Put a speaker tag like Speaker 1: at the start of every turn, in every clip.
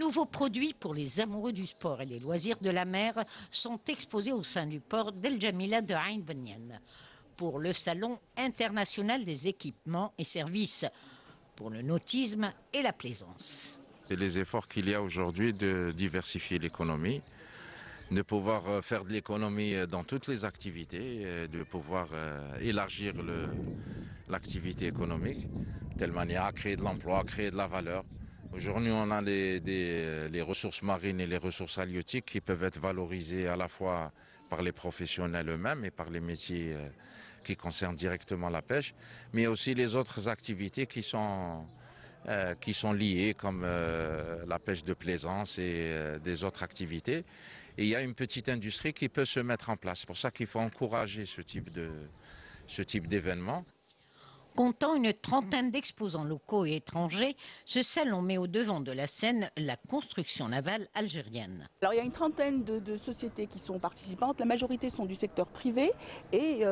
Speaker 1: Nouveaux produits pour les amoureux du sport et les loisirs de la mer sont exposés au sein du port d'El Jamila de Ain Beniane pour le Salon international des équipements et services pour le nautisme et la plaisance.
Speaker 2: C'est les efforts qu'il y a aujourd'hui de diversifier l'économie, de pouvoir faire de l'économie dans toutes les activités, de pouvoir élargir l'activité économique, de telle manière à créer de l'emploi, à créer de la valeur. Aujourd'hui, on a les ressources marines et les ressources halieutiques qui peuvent être valorisées à la fois par les professionnels eux-mêmes et par les métiers qui concernent directement la pêche, mais aussi les autres activités qui sont liées, comme la pêche de plaisance et des autres activités. Et il y a une petite industrie qui peut se mettre en place. C'est pour ça qu'il faut encourager ce type d'événement.
Speaker 1: Comptant une trentaine d'exposants locaux et étrangers, ce salon met au devant de la scène la construction navale algérienne.
Speaker 3: Alors il y a une trentaine de sociétés qui sont participantes, la majorité sont du secteur privé et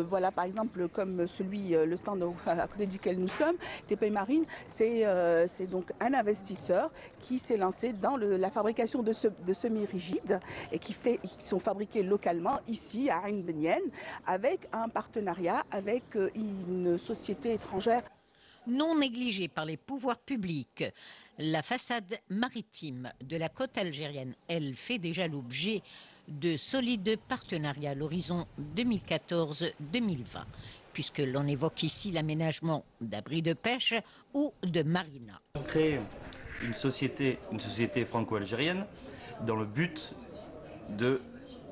Speaker 3: voilà par exemple comme le stand à côté duquel nous sommes, TP Marine, c'est donc un investisseur qui s'est lancé dans la fabrication de semi-rigides et qui sont fabriqués localement ici à Ain Beniane avec un partenariat avec une société étrangère.
Speaker 1: Non négligée par les pouvoirs publics, la façade maritime de la côte algérienne, elle, fait déjà l'objet de solides partenariats à l'horizon 2014-2020, puisque l'on évoque ici l'aménagement d'abris de pêche ou de marinas.
Speaker 4: On crée une société franco-algérienne dans le but de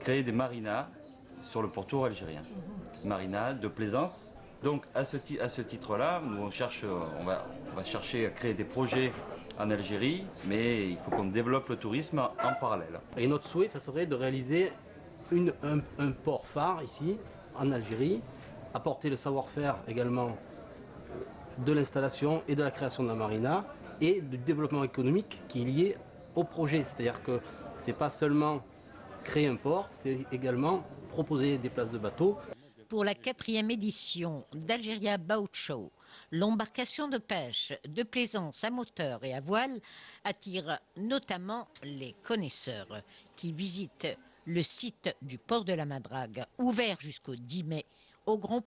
Speaker 4: créer des marinas sur le pourtour algérien. Marinas de plaisance. Donc à ce titre-là, nous on va chercher à créer des projets en Algérie, mais il faut qu'on développe le tourisme en parallèle.
Speaker 5: Et notre souhait, ça serait de réaliser un port phare ici, en Algérie, apporter le savoir-faire également de l'installation et de la création de la marina et du développement économique qui est lié au projet. C'est-à-dire que ce n'est pas seulement créer un port, c'est également proposer des places de bateaux.
Speaker 1: Pour la 4e édition d'Algeria Boat Show, l'embarcation de pêche, de plaisance à moteur et à voile attire notamment les connaisseurs qui visitent le site du port de la Madrague, ouvert jusqu'au 10 mai au grand